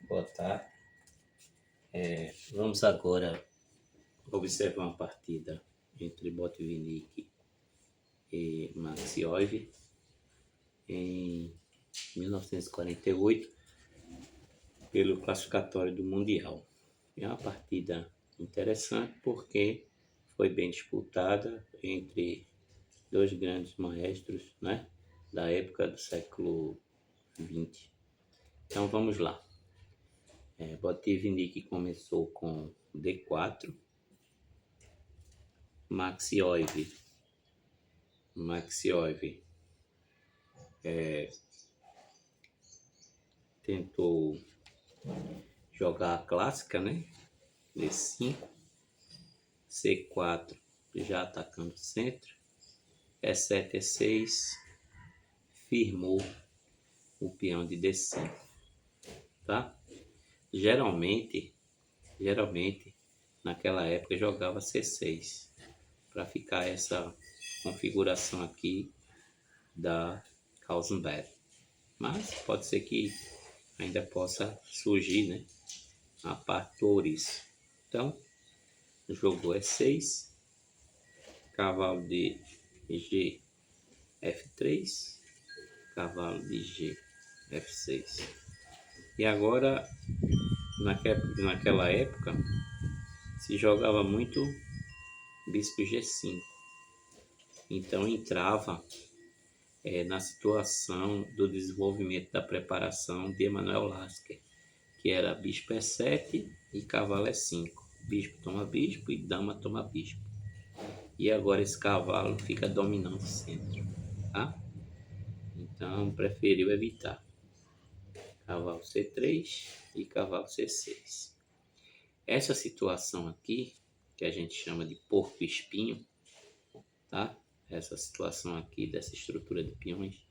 Boa tarde. Vamos agora observar uma partida entre Botvinnik e Maxioev em 1948 pelo classificatório do Mundial. É uma partida interessante porque foi bem disputada entre dois grandes maestros, né, da época do século XX. Então vamos lá. Botvinnik começou com D4, Maxioev tentou jogar a clássica, né? D5, C4 já atacando o centro, E7, E6, firmou o peão de D5, tá? Geralmente naquela época jogava C6 para ficar essa configuração aqui da Kausenberg, mas pode ser que ainda possa surgir, né, a parte do ouriço. Então jogou E6, cavalo de G, F3, cavalo de G, F6. E agora, naquela época, se jogava muito bispo G5. Então entrava na situação do desenvolvimento da preparação de Emanuel Lasker, que era bispo E7 e cavalo E5. Bispo toma bispo e dama toma bispo. E agora esse cavalo fica dominando o centro, tá? Então preferiu evitar. Cavalo C3 e cavalo C6. Essa situação aqui, que a gente chama de porco-espinho, tá? Essa situação aqui dessa estrutura de peões,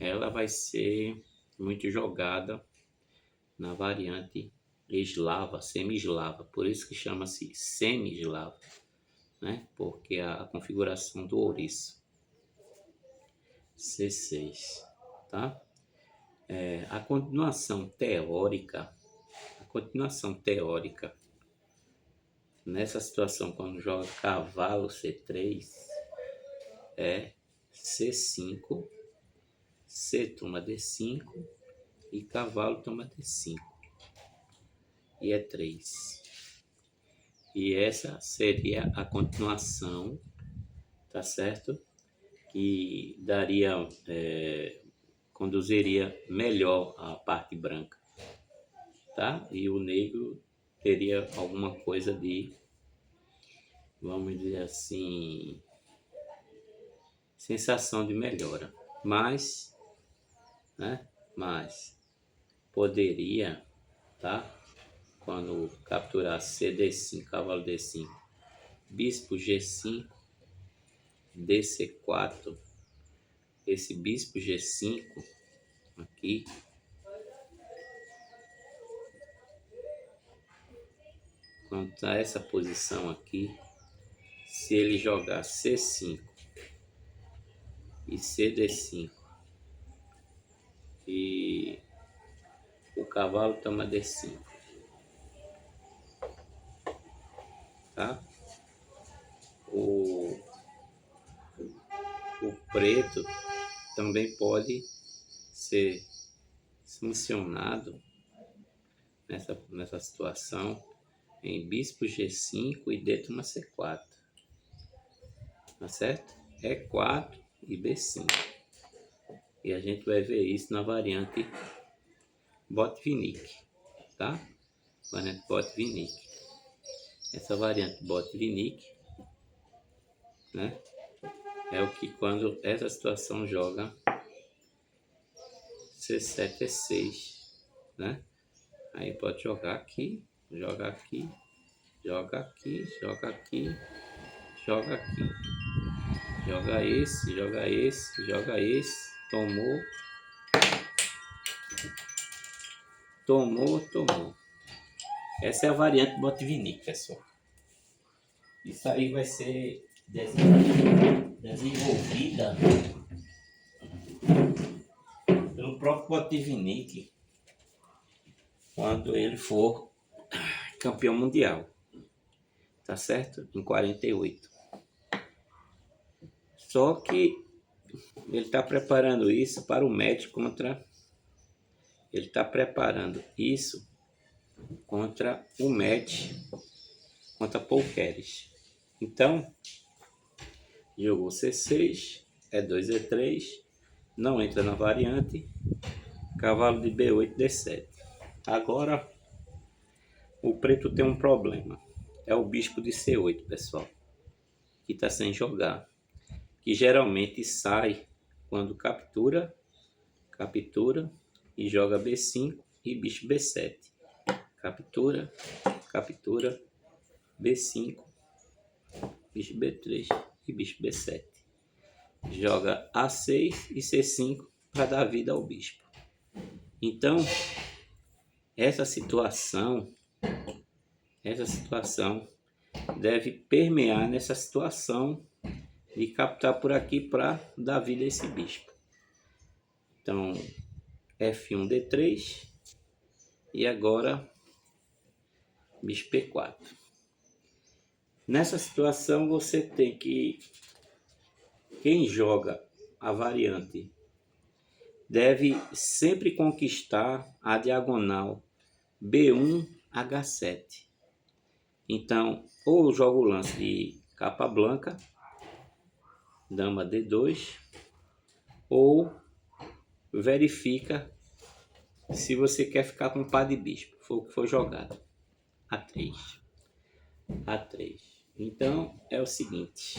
ela vai ser muito jogada na variante eslava, semi-eslava, por isso que chama-se semi-eslava, né? Porque a configuração do ouriço. C6, tá? A continuação teórica nessa situação, quando joga cavalo C3, é C5, C toma D5 e cavalo toma D5 e E3. E essa seria a continuação, tá certo? Que daria, conduziria melhor a parte branca, tá? E o negro teria alguma coisa de, vamos dizer assim, sensação de melhora, mas poderia, tá? Quando capturar CD5, cavalo D5, bispo G5, DC4, esse bispo G5 aqui, quando está essa posição aqui, se ele jogar C5 e CD5 e o cavalo toma D5, tá? O preto também pode ser sancionado nessa situação em bispo G5 e D toma C4, tá certo? E4 e B5. E a gente vai ver isso na variante Botvinnik, tá? Variante Botvinnik. Essa variante Botvinnik, né, é o que quando essa situação joga C7, E6, né? Aí pode jogar aqui, joga aqui, joga aqui, joga aqui, joga aqui. Joga esse, joga esse, joga esse. Tomou. Essa é a variante Botvinnik, pessoal. Isso aí vai ser desenvolvida pelo próprio Botvinnik quando ele for campeão mundial, tá certo? Em 48. Só que ele está preparando isso para o match contra... Ele está preparando isso contra o match contra Paul Keres. Então, jogou C6, E2, E3, não entra na variante, cavalo de B8, D7. Agora, o preto tem um problema. É o bispo de C8, pessoal, que está sem jogar. Que geralmente sai quando captura e joga B5 e bicho B7. Captura, B5, bicho B3 e bicho B7. Joga A6 e C5 para dar vida ao bispo. Então, essa situação deve permear nessa situação de captar por aqui para dar vida a esse bispo. Então, F1, D3 e agora bicho P4. Nessa situação você tem que... Quem joga a variante deve sempre conquistar a diagonal B1, H7. Então, ou joga o lance de capa branca, dama D2, ou verifica se você quer ficar com par de bispo, foi o que foi jogado. A3. Então, é o seguinte,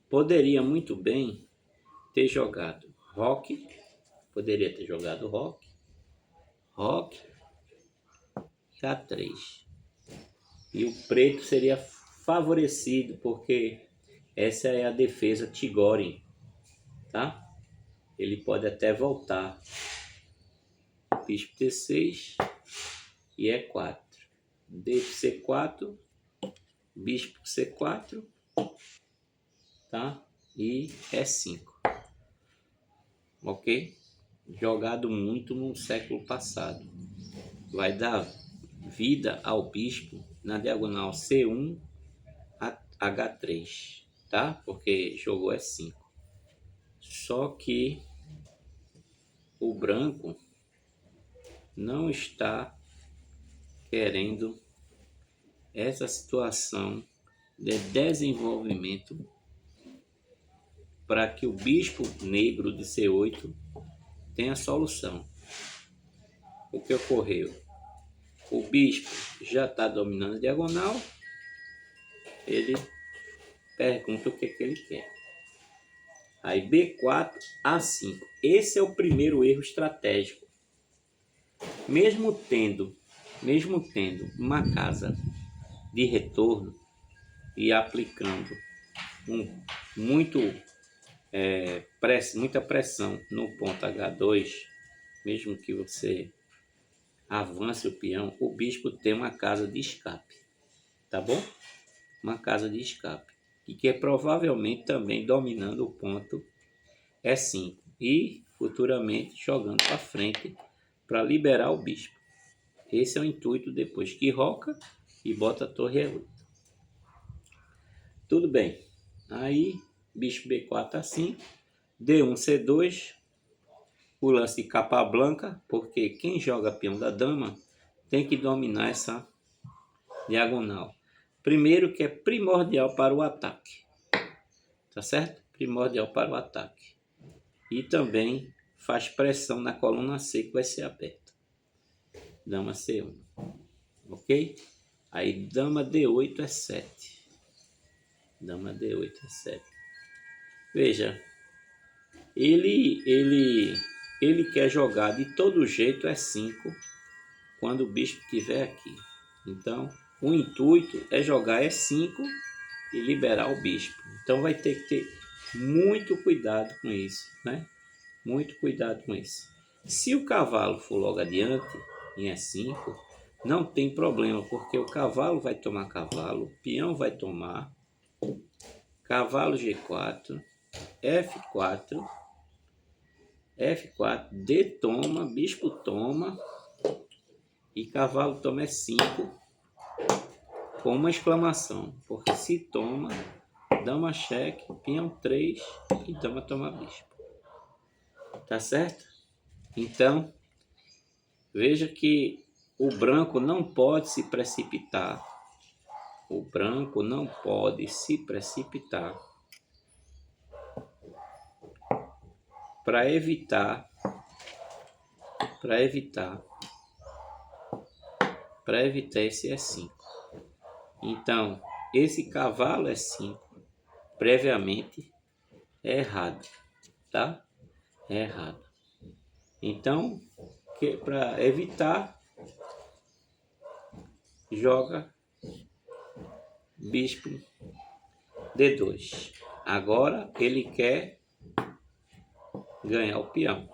poderia muito bem ter jogado roque, roque e A3. E o preto seria favorecido, porque essa é a defesa Tigórin, tá? Ele pode até voltar. Bispo T6 e E4. D C4, bispo C4, tá? E E5. Ok? Jogado muito no século passado. Vai dar vida ao bispo na diagonal C1 a H3, tá? Porque jogou E5. Só que o branco não está querendo essa situação de desenvolvimento para que o bispo negro de C8 tenha solução. O que ocorreu? O bispo já está dominando a diagonal, ele pergunta o que ele quer. Aí B4, A5. Esse é o primeiro erro estratégico. Mesmo tendo uma casa de retorno e aplicando muita pressão no ponto H2, mesmo que você avance o peão, o bispo tem uma casa de escape, tá bom? Uma casa de escape, e que é provavelmente também dominando o ponto E5 e futuramente jogando para frente para liberar o bispo. Esse é o intuito depois que roca e bota a torre E8. Tudo bem. Aí, bicho B4 assim, D1, C2, o lance de capa branca, porque quem joga peão da dama tem que dominar essa diagonal. Primeiro que é primordial para o ataque, tá certo? Primordial para o ataque. E também faz pressão na coluna C que vai ser aberta. Dama C1, ok? Aí dama D8 é 7. Dama D8 é 7. Veja, ele quer jogar de todo jeito E5 quando o bispo estiver aqui. Então, o intuito é jogar E5 e liberar o bispo. Então, vai ter que ter muito cuidado com isso, né? Muito cuidado com isso. Se o cavalo for logo adiante, em E5, não tem problema, porque o cavalo vai tomar cavalo, o peão vai tomar, cavalo G4, F4, F4, D toma, bispo toma e cavalo toma E5 com uma exclamação, porque se toma, dama cheque, peão 3 e dama toma bispo. Tá certo? Então, veja que o branco não pode se precipitar. O branco não pode se precipitar para evitar esse E5. Então, esse cavalo E5 previamente é errado, tá? É errado. Então, para evitar, joga bispo D2. Agora ele quer ganhar o peão.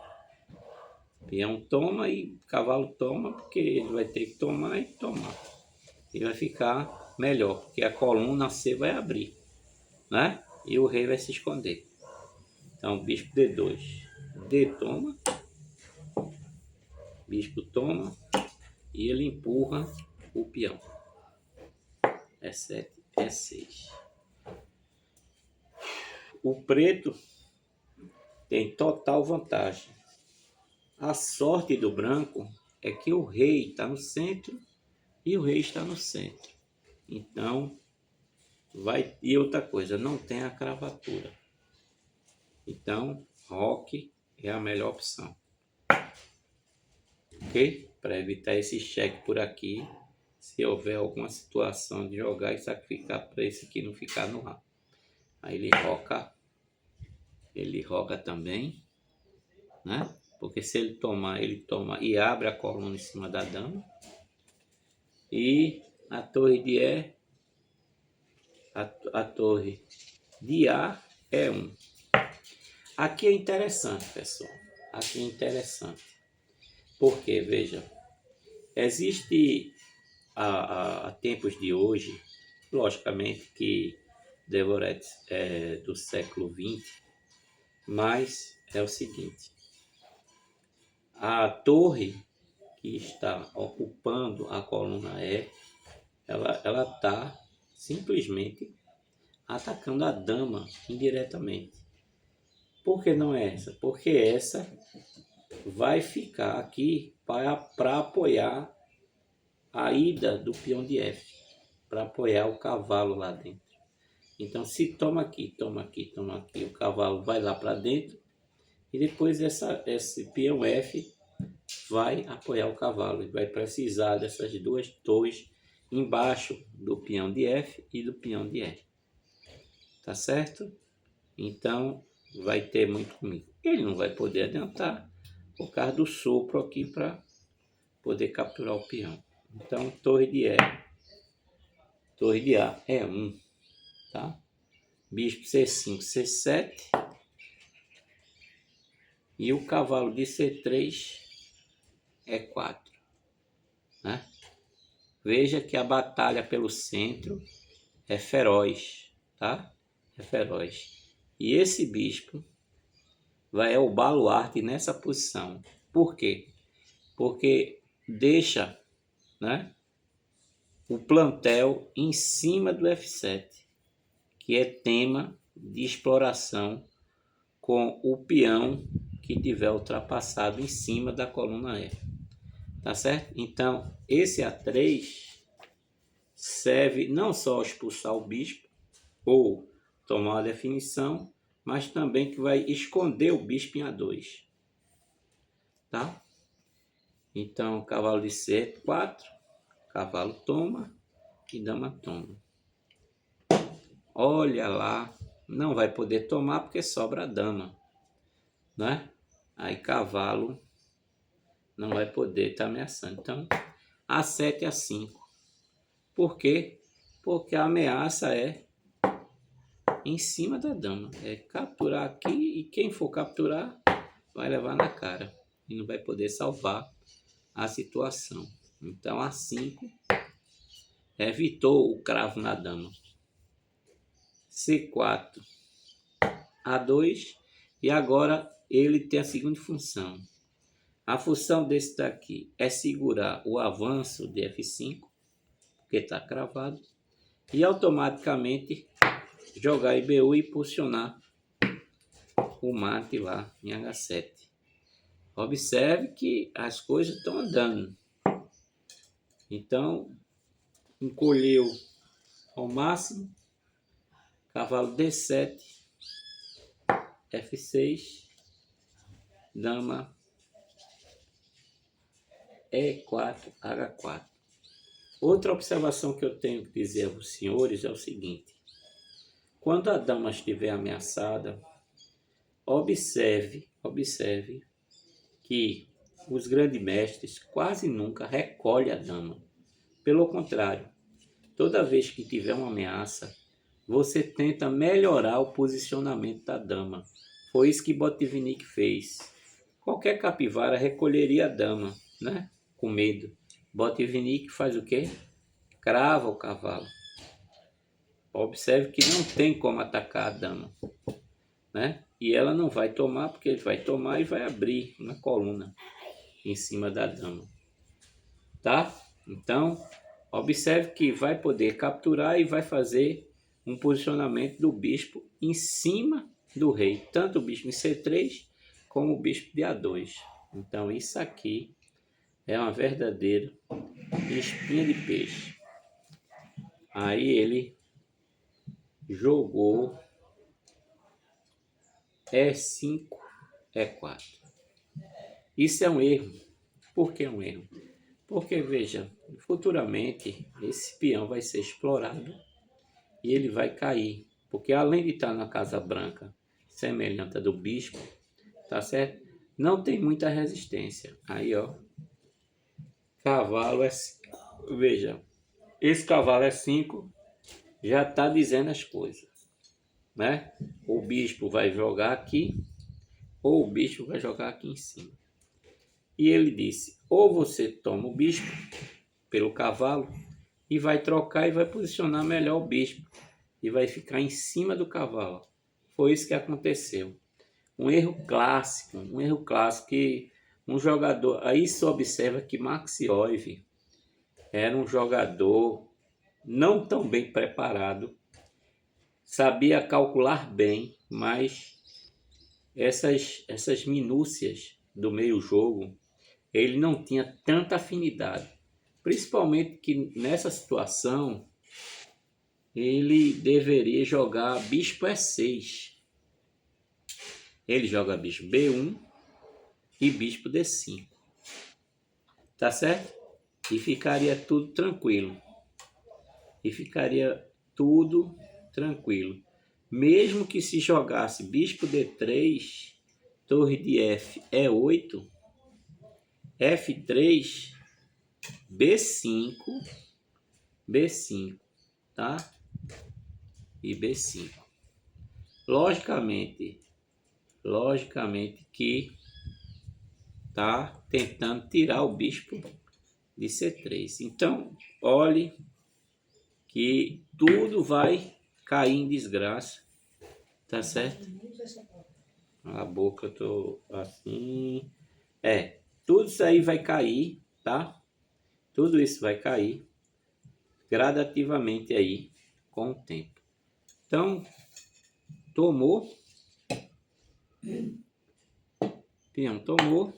Peão toma e cavalo toma, porque ele vai ter que tomar e tomar. Ele vai ficar melhor, porque a coluna C vai abrir, né? E o rei vai se esconder. Então, bispo D2. D toma. Bispo toma. E ele empurra o peão. E7, E6. O preto tem total vantagem. A sorte do branco é que o rei está no centro e o rei está no centro. Então, vai... E outra coisa, não tem a cravatura. Então, roque é a melhor opção. Ok? Para evitar esse cheque por aqui, se houver alguma situação de jogar e sacrificar para esse aqui não ficar no rabo. Aí ele roca também, né? Porque se ele tomar, ele toma e abre a coluna em cima da dama. E a torre de E, a torre de A é 1. Aqui é interessante, pessoal. Aqui é interessante. Porque, veja, existe a tempos de hoje, logicamente que Devoret é do século XX, mas é o seguinte, a torre que está ocupando a coluna E, ela está simplesmente atacando a dama indiretamente. Por que não é essa? Porque essa vai ficar aqui para apoiar a ida do peão de F, para apoiar o cavalo lá dentro. Então, se toma aqui, o cavalo vai lá para dentro e depois esse peão F vai apoiar o cavalo e vai precisar dessas duas torres embaixo do peão de F e do peão de E. Tá certo? Então, vai ter muito comigo. Ele não vai poder adiantar por causa do sopro aqui para poder capturar o peão. Então, torre de A é 1, tá? Bispo C5, C7 e o cavalo de C3 é 4, né? Veja que a batalha pelo centro é feroz, tá? É feroz. E esse bispo é o baluarte nessa posição. Por quê? Porque deixa, né, o plantel em cima do F7, que é tema de exploração com o peão que tiver ultrapassado em cima da coluna F. Tá certo? Então, esse A3 serve não só expulsar o bispo ou tomar a definição, mas também que vai esconder o bispo em A2. Tá? Então, cavalo de C4, cavalo toma e dama toma. Olha lá, não vai poder tomar porque sobra a dama, né? Aí cavalo não vai poder estar ameaçando. Então, A7 e A5. Por quê? Porque a ameaça é em cima da dama. É capturar aqui e quem for capturar vai levar na cara e não vai poder salvar a situação. Então, A5 evitou o cravo na dama. C4, A2 e agora ele tem a seguinte função. A função desse daqui é segurar o avanço de F5, porque está cravado, e automaticamente jogar IBU e posicionar o mate lá em H7. Observe que as coisas estão andando. Então, encolheu ao máximo, cavalo D7, F6, dama E4, H4. Outra observação que eu tenho que dizer aos senhores é o seguinte. Quando a dama estiver ameaçada, observe que os grandes mestres quase nunca recolhem a dama. Pelo contrário, toda vez que tiver uma ameaça, você tenta melhorar o posicionamento da dama. Foi isso que Botvinnik fez. Qualquer capivara recolheria a dama, né? Com medo. Botvinnik faz o quê? Crava o cavalo. Observe que não tem como atacar a dama, né? E ela não vai tomar, porque ele vai tomar e vai abrir uma coluna em cima da dama, tá? Então, observe que vai poder capturar e vai fazer um posicionamento do bispo em cima do rei, tanto o bispo em C3 como o bispo de A2. Então, isso aqui é uma verdadeira espinha de peixe. Aí ele jogou E5, E4. Isso é um erro. Por que é um erro? Porque, veja, futuramente esse peão vai ser explorado e ele vai cair. Porque além de estar na Casa Branca, semelhante a do bispo, tá certo? Não tem muita resistência. Aí, ó, cavalo é 5. Veja, esse cavalo é 5, já está dizendo as coisas, né? O bispo vai jogar aqui, ou o bispo vai jogar aqui em cima. E ele disse, ou você toma o bispo pelo cavalo e vai trocar e vai posicionar melhor o bispo e vai ficar em cima do cavalo. Foi isso que aconteceu. Um erro clássico que um jogador... Aí se observa que Maxioev era um jogador não tão bem preparado, sabia calcular bem, mas essas minúcias do meio jogo, ele não tinha tanta afinidade. Principalmente que nessa situação, ele deveria jogar bispo E6. Ele joga bispo B1 e bispo D5. Tá certo? E ficaria tudo tranquilo. Mesmo que se jogasse bispo D3, torre de F E8, F3, B5, tá? E B5. Logicamente que tá tentando tirar o bispo de C3. Então, olhe que tudo vai cair em desgraça, tá certo? A boca eu tô assim. Tudo isso aí vai cair, tá? Tudo isso vai cair gradativamente aí com o tempo. Então, tomou, peão tomou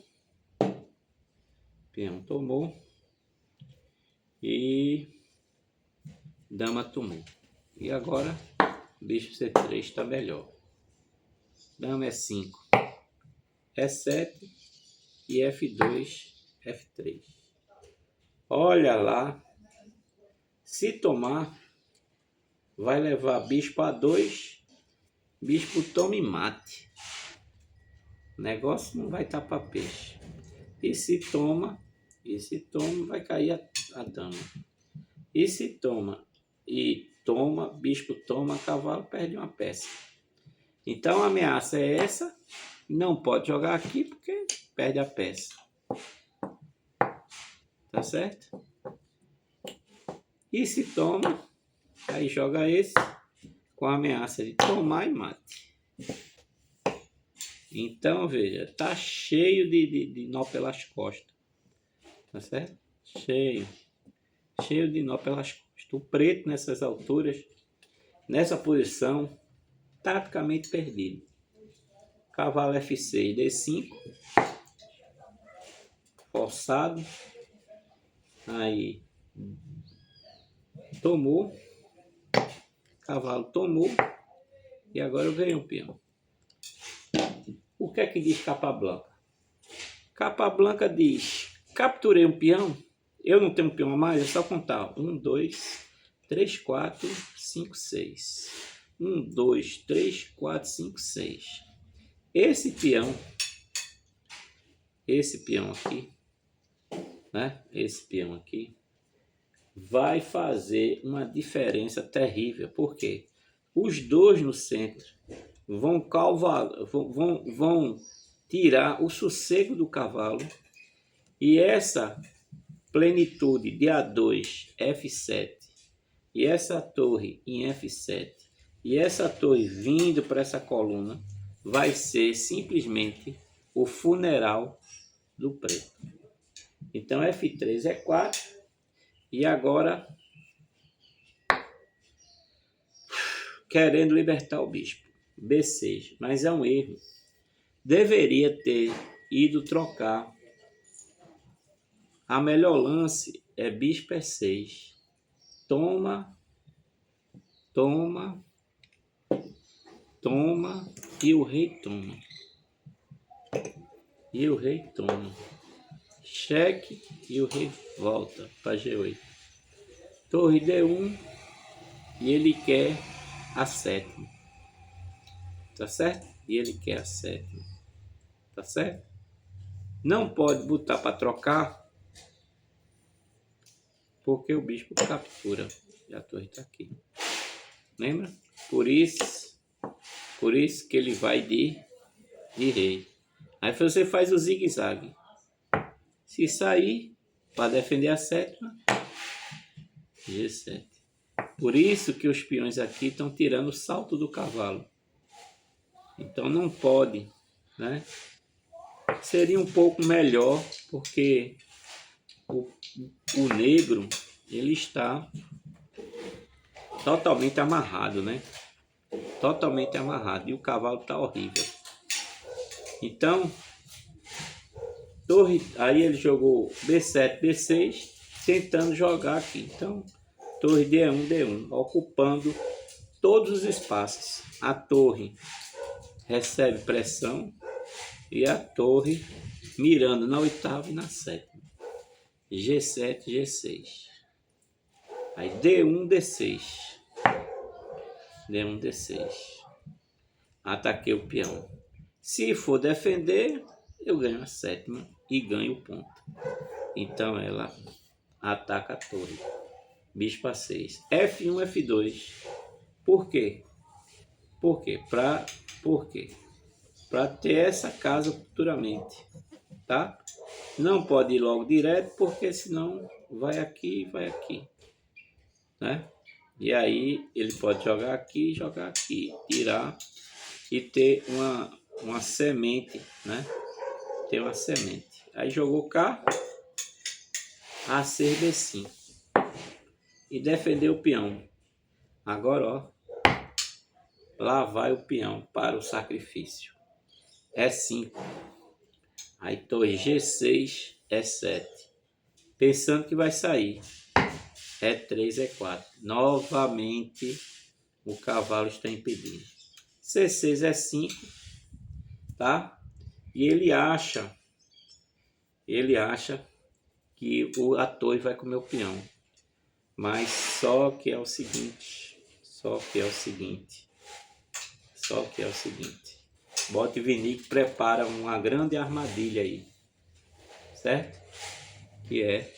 e dama tomou. E agora, bispo C3 está melhor. Dama E5, E7 e F2, F3. Olha lá, se tomar, vai levar bispo A2, bispo toma e mate. O negócio não vai estar para peixe. E se toma, vai cair a dama. E se toma, bispo toma, cavalo perde uma peça. Então a ameaça é essa, não pode jogar aqui porque perde a peça. Tá certo? E se toma, aí joga esse com a ameaça de tomar e mate. Então, veja, tá cheio de nó pelas costas. Tá certo? Cheio de nó pelas costas. O preto nessas alturas, nessa posição, taticamente perdido. Cavalo F6, D5. Forçado. Aí. Tomou. Cavalo tomou. E agora eu ganhei um peão. O que é que diz Capa Blanca? Capa Blanca diz: capturei um peão. Eu não tenho um peão a mais, é só contar. 1, 2, 3, 4, 5, 6. 1, 2, 3, 4, 5, 6. Esse peão aqui, né? Esse peão aqui vai fazer uma diferença terrível. Por quê? Os dois no centro vão tirar o sossego do cavalo, e essa plenitude de A2, F7, e essa torre em F7, e essa torre vindo para essa coluna, vai ser simplesmente o funeral do preto. Então F3 é 4, e agora querendo libertar o bispo. B6, mas é um erro. Deveria ter ido trocar. A melhor lance é bispo E6. Toma, toma, toma, e o rei toma. E o rei toma. Cheque, e o rei volta para G8. Torre D1, e ele quer a sétima. Tá certo? E ele quer a sétima. Tá certo? Não pode botar para trocar, porque o bispo captura. E a torre está aqui. Lembra? Por isso que ele vai de rei. Aí você faz o zigue-zague. Se sair, para defender a sétima, G7. Por isso que os peões aqui estão tirando o salto do cavalo. Então não pode, né? Seria um pouco melhor, porque o negro, ele está totalmente amarrado, né? Totalmente amarrado. E o cavalo está horrível. Então, torre, aí ele jogou B7, B6, tentando jogar aqui. Então, torre D1, D1, ocupando todos os espaços. A torre recebe pressão e a torre mirando na oitava e na sétima. G7, G6. Aí D1, D6. D1, D6. Ataquei o peão. Se for defender, eu ganho a sétima e ganho o ponto. Então ela ataca a torre. Bispo A6. F1, F2. Por quê? Por quê? Por quê? Para ter essa casa futuramente, tá? Não pode ir logo direto, porque senão vai aqui, né? E aí ele pode jogar aqui, tirar e ter uma semente, né? Ter uma semente. Aí jogou cá, A6, B5 e defendeu o peão. Agora, ó, lá vai o peão para o sacrifício. E5. Aí torre G6, E7. Pensando que vai sair. E3, E4. Novamente o cavalo está impedido. C6, E5. Tá? E ele acha que a torre vai comer o peão. Mas só que é o seguinte. Bote Vinic prepara uma grande armadilha aí, certo? Que é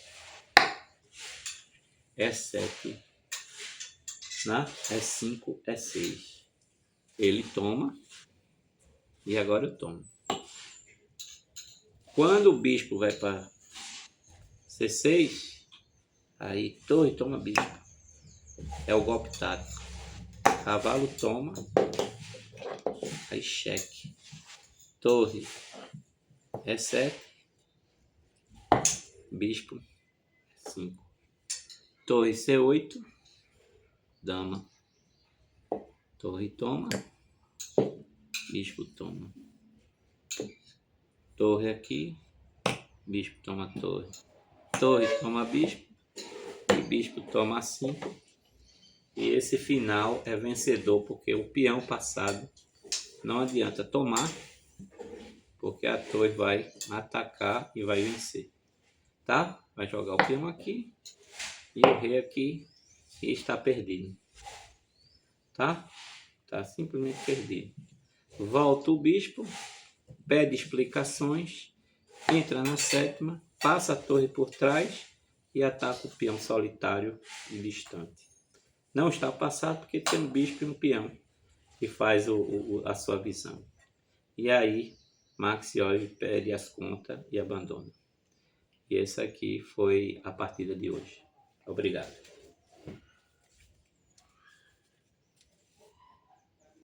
E7, né? E5, E6. Ele toma e agora eu tomo. Quando o bispo vai para C6, aí torre toma bispo. É o golpe tático. Cavalo toma, aí cheque. Torre E7, bispo E5. Torre C8, dama. Torre toma, bispo toma. Torre aqui, bispo toma torre. Torre toma bispo e bispo toma A5. E esse final é vencedor, porque o peão passado não adianta tomar, porque a torre vai atacar e vai vencer. Tá? Vai jogar o peão aqui e o rei aqui e está perdido. Tá? Tá simplesmente perdido. Volta o bispo, pede explicações, entra na sétima, passa a torre por trás e ataca o peão solitário e distante. Não está passado porque tem um bispo e um peão que faz a sua visão. E aí, Maxioli perde as contas e abandona. E essa aqui foi a partida de hoje. Obrigado.